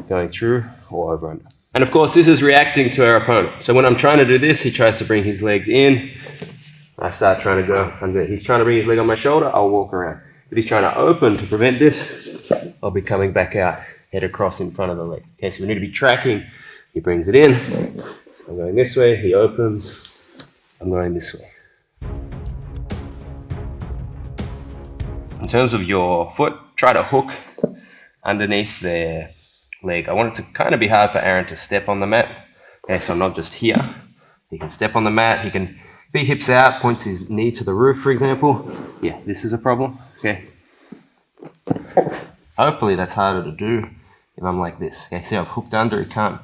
going through or over under. And of course, this is reacting to our opponent. So when I'm trying to do this, he tries to bring his legs in. I start trying to go under. He's trying to bring his leg on my shoulder, I'll walk around. If he's trying to open to prevent this, I'll be coming back out, head across in front of the leg. Okay, so we need to be tracking. He brings it in. I'm going this way, he opens. I'm going this way. In terms of your foot, try to hook underneath their leg. I want it to kind of be hard for Aaron to step on the mat. Okay, so I'm not just here. He can step on the mat. He can be hips out, points his knee to the roof, for example. Yeah, this is a problem. Okay. Hopefully that's harder to do if I'm like this. Okay, see I've hooked under, he can't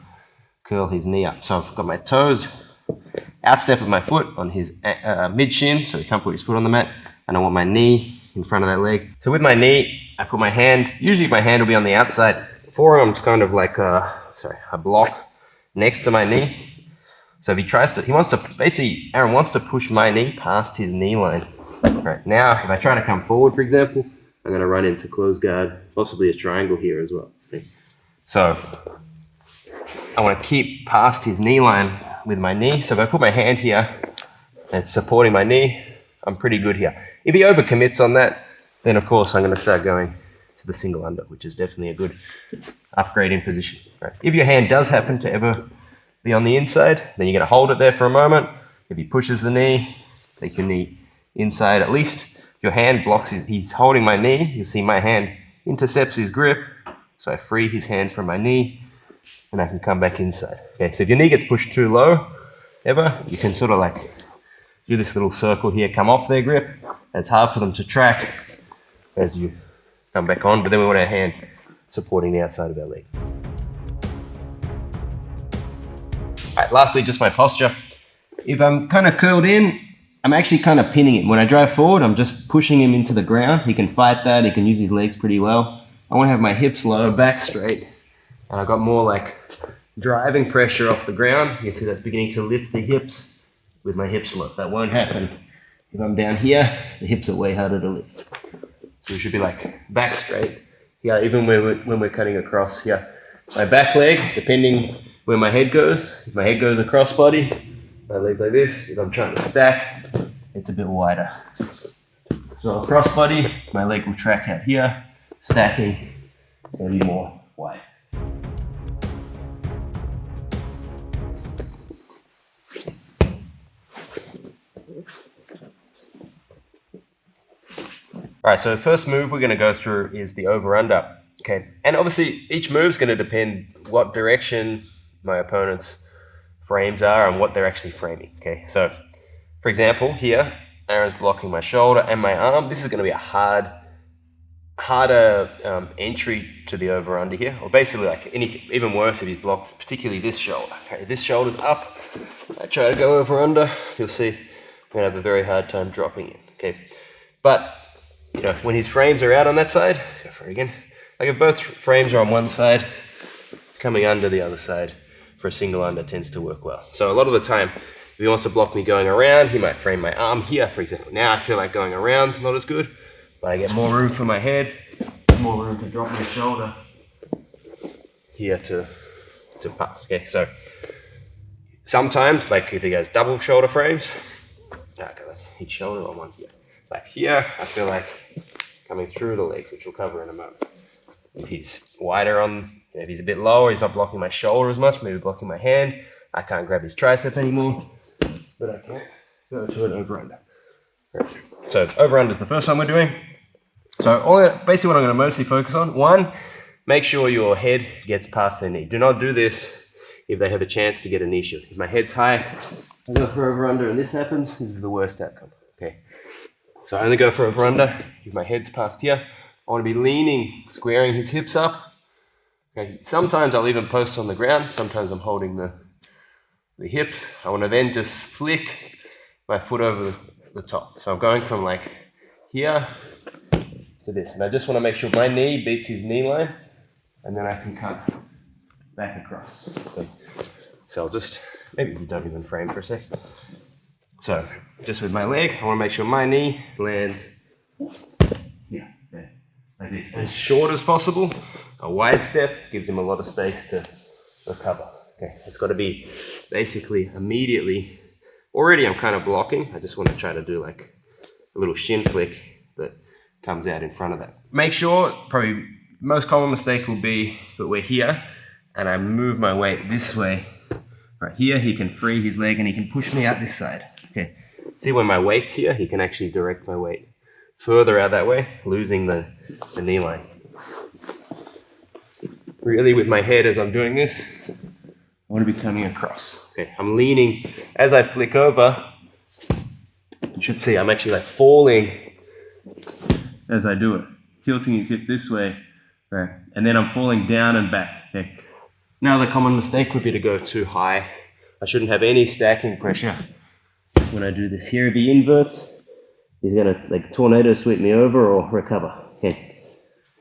curl his knee up. So I've got my toes, outstep of my foot on his mid shin, so he can't put his foot on the mat, and I want my knee in front of that leg. So with my knee, I put my hand, usually my hand will be on the outside. Forearm's kind of like a block next to my knee. So if he tries to, Aaron wants to push my knee past his knee line. Right, now, if I try to come forward, for example, I'm going to run into close guard, possibly a triangle here as well. See? So I want to keep past his knee line with my knee. So if I put my hand here and it's supporting my knee, I'm pretty good here. If he overcommits on that, then of course I'm going to start going to the single under, which is definitely a good upgrade in position. Right. If your hand does happen to ever be on the inside, then you're going to hold it there for a moment. If he pushes the knee, take your knee inside. At least your hand blocks he's holding my knee. You'll see my hand intercepts his grip. So I free his hand from my knee and I can come back inside. Okay, so if your knee gets pushed too low, you can sort of like do this little circle here, come off their grip. It's hard for them to track as you come back on, but then we want our hand supporting the outside of our leg. All right, lastly, just my posture. If I'm kind of curled in, I'm actually kind of pinning him. When I drive forward, I'm just pushing him into the ground. He can fight that. He can use his legs pretty well. I want to have my hips low, back straight. And I've got more like driving pressure off the ground. You can see that's beginning to lift the hips with my hips low. That won't happen if I'm down here. The hips are way harder to lift. So we should be like back straight. Yeah, even when we're cutting across here. My back leg, depending where my head goes. If my head goes across body, my leg's like this. If I'm trying to stack, it's a bit wider. So across body, my leg will track out here. Stacking, it'll be more wide. All right, so the first move we're going to go through is the over-under. Okay, and obviously each move is going to depend what direction my opponent's frames are and what they're actually framing. Okay, so for example, here, Aaron's blocking my shoulder and my arm. This is going to be a harder entry to the over-under here, or basically like even worse if he's blocked, particularly this shoulder. Okay, if this shoulder's up, I try to go over-under, you'll see I'm going to have a very hard time dropping in. Okay, but you know, when his frames are out on that side, go for it again. Like if both frames are on one side, coming under the other side for a single under tends to work well. So a lot of the time, if he wants to block me going around, he might frame my arm here, for example. Now I feel like going around's not as good, but I get more room for my head, more room to drop my shoulder here to pass. Okay, so sometimes, like if he has double shoulder frames, each shoulder on one here. Like here, I feel like coming through the legs, which we'll cover in a moment. If he's wider if he's a bit lower, he's not blocking my shoulder as much, maybe blocking my hand. I can't grab his tricep anymore, but I can go to an over-under. Right. So over-under is the first one we're doing. So basically what I'm going to mostly focus on, one, make sure your head gets past their knee. Do not do this if they have a chance to get a knee shield. If my head's high, I go for over-under and this happens, this is the worst outcome. Okay. So I only go for over-under if my head's past here. I want to be leaning, squaring his hips up. Okay. Sometimes I'll even post on the ground. Sometimes I'm holding the hips. I want to then just flick my foot over the top. So I'm going from like here to this. And I just want to make sure my knee beats his knee line. And then I can cut back across. Okay. So I'll just, maybe you don't even frame for a sec. So just with my leg, I want to make sure my knee lands here, there, like this. As short as possible. a wide step, gives him a lot of space to recover. Okay, it's got to be basically immediately. Already I'm kind of blocking. I just want to try to do like a little shin flick that comes out in front of that. Make sure, probably most common mistake will be that we're here and I move my weight this way. Right here, he can free his leg and he can push me out this side. Okay, see when my weight's here, he can actually direct my weight further out that way, losing the knee line. Really with my head as I'm doing this, I want to be coming across. Okay, I'm leaning. As I flick over, you should see I'm actually like falling as I do it. Tilting his hip this way, right? And then I'm falling down and back. Okay. Now the common mistake would be to go too high. I shouldn't have any stacking pressure when I do this. Here if he inverts, he's gonna like tornado sweep me over or recover. Okay.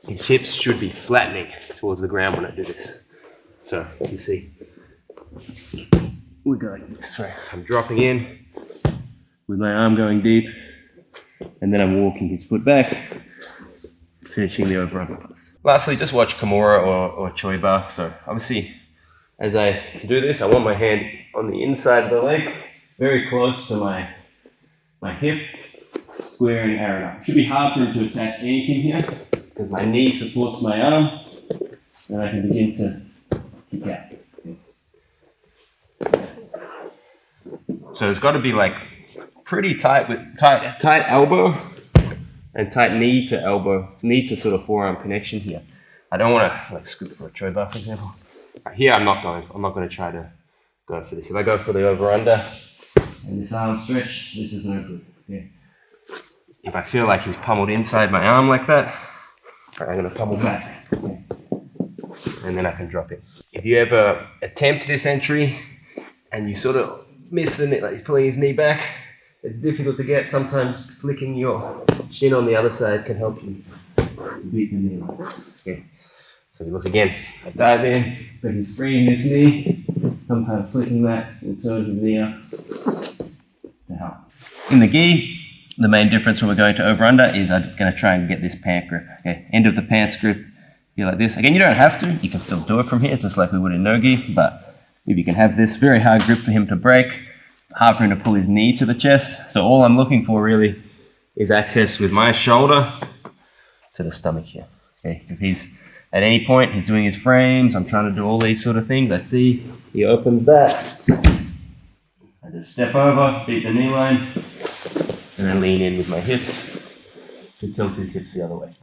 His hips should be flattening towards the ground when I do this. So you see, we go like this, right? I'm dropping in with my arm going deep, and then I'm walking his foot back, finishing the over-under pass. Lastly, just watch Kimura or Choi bar. So obviously, as I do this, I want my hand on the inside of the leg, very close to my hip, squaring arrow up. It should be hard for him to attach anything here, because my knee supports my arm, and I can begin to kick out. So it's got to be like pretty tight with tight elbow and tight knee to elbow, knee to sort of forearm connection here. I don't want to like scoop for a Choi bar, for example. Right, here I'm not going to try to go for this. If I go for the over under and this arm stretch, this is no good. Yeah. If I feel like he's pummeled inside my arm like that, I'm going to pummel back. And then I can drop it. If you ever attempt this entry and you sort of miss the knee, like he's pulling his knee back, it's difficult to get. Sometimes flicking your shin on the other side can help you beat the knee line. Okay. So look again. I dive in, but he's freeing this knee. Sometimes flicking that will turn his knee up to help. In the gi, the main difference when we're going to over under is I'm going to try and get this pant grip. Okay, end of the pants grip. Be like this. Again, you don't have to. You can still do it from here, just like we would in no gi. But if you can have this very hard grip for him to break, hard for him to pull his knee to the chest. So all I'm looking for really is access with my shoulder to the stomach here. Okay, if he's at any point he's doing his frames, I'm trying to do all these sort of things. I see he opens that. I just step over, beat the knee line, and then lean in with my hips to tilt his hips the other way.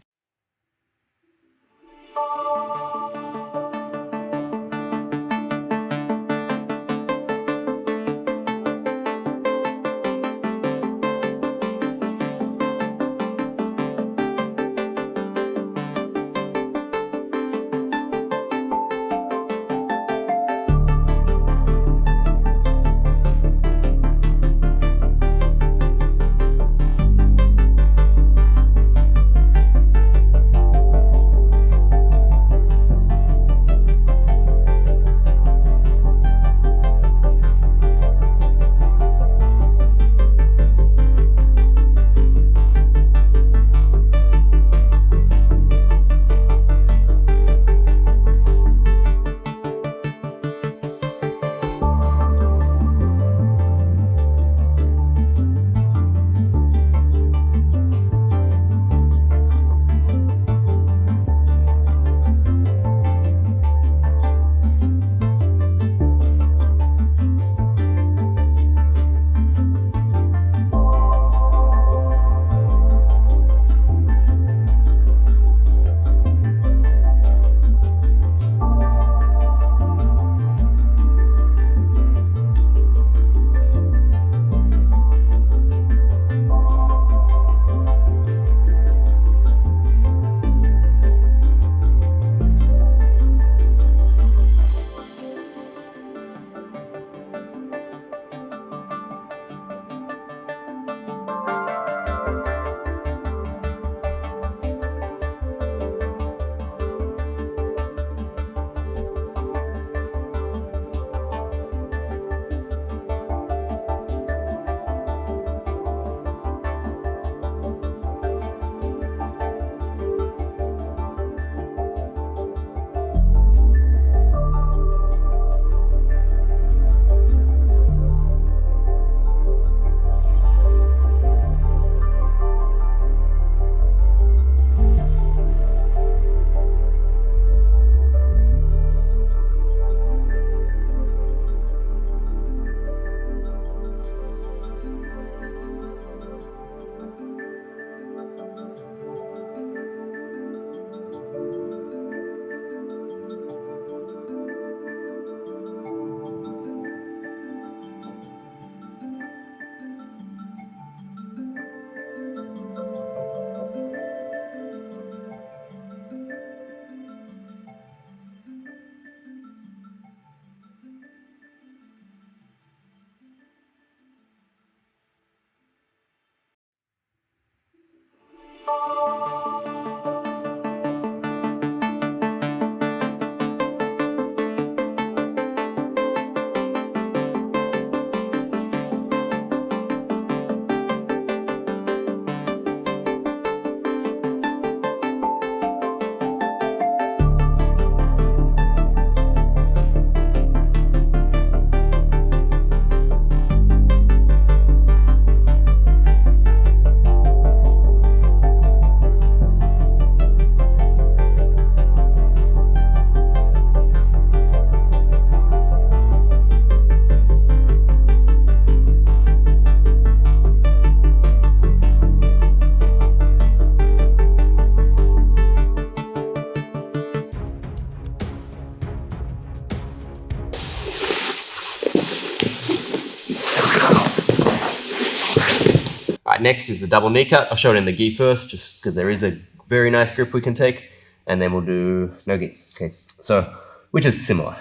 right, next is the double knee cut. I'll show it in the gi first, just because there is a very nice grip we can take, and then we'll do no gi. Okay, so which is similar.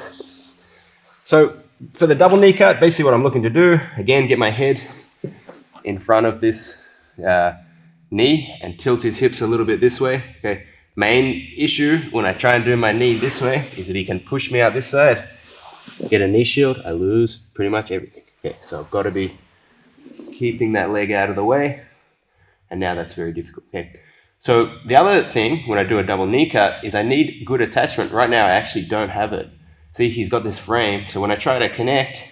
So for the double knee cut, basically what I'm looking to do, again, get my head in front of this knee and tilt his hips a little bit this way. Okay, main issue when I try and do my knee this way is that he can push me out this side. Get a knee shield, I lose pretty much everything. Okay, so I've got to be keeping that leg out of the way, and now that's very difficult. Okay, so the other thing when I do a double knee cut is I need good attachment. Right now I actually don't have it. See, he's got this frame, so when I try to connect,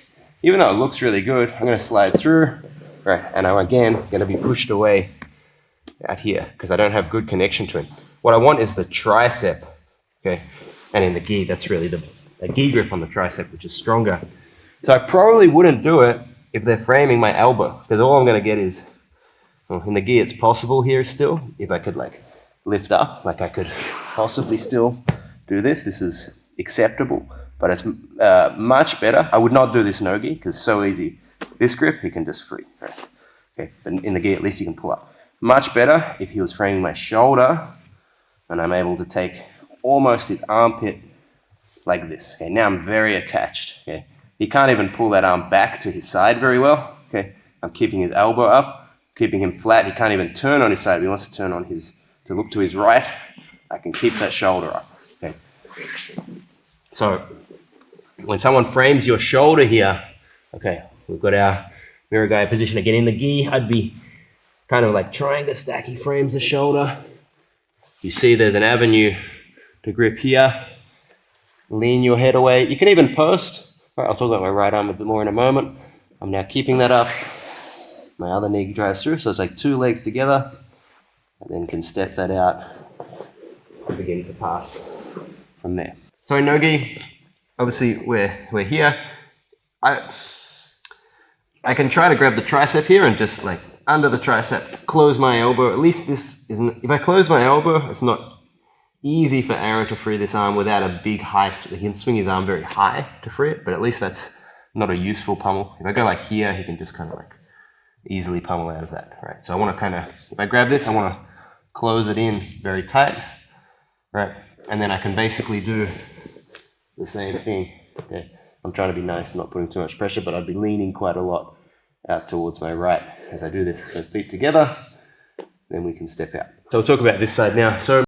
even though it looks really good, I'm going to slide through, right, and I'm again going to be pushed away out here because I don't have good connection to him. What I want is the tricep, okay, and in the gi, that's really the gi grip on the tricep, which is stronger. So I probably wouldn't do it if they're framing my elbow, because all I'm going to get is, well, in the gi it's possible here still, if I could like lift up, like I could possibly still do this. This is acceptable, but it's much better. I would not do this no gi because it's so easy. This grip, he can just free. Right? Okay, but in the gi at least you can pull up. Much better if he was framing my shoulder and I'm able to take almost his armpit like this. Okay, now I'm very attached. Okay, he can't even pull that arm back to his side very well. Okay, I'm keeping his elbow up, keeping him flat. He can't even turn on his side. If he wants to turn on his, to look to his right, I can keep that shoulder up. Okay. So when someone frames your shoulder here, okay, we've got our mirror guy position again in the gi. I'd be kind of like trying to stack. He frames the shoulder. You see there's an avenue to grip here. Lean your head away. You can even post. All right, I'll talk about my right arm a bit more in a moment. I'm now keeping that up. My other knee drives through, so it's like two legs together, and then can step that out and begin to pass from there. So in no gi, obviously we're here. I can try to grab the tricep here and just like under the tricep, close my elbow. At least this isn't, if I close my elbow, it's not easy for Aaron to free this arm without a big high, he can swing his arm very high to free it, but at least that's not a useful pummel. If I go like here, he can just kind of like easily pummel out of that, right? So I want to kind of, if I grab this, I want to close it in very tight, right? And then I can basically do the same thing. Okay. I'm trying to be nice, not putting too much pressure, but I'd be leaning quite a lot out towards my right as I do this. So feet together, then we can step out. So we'll talk about this side now. So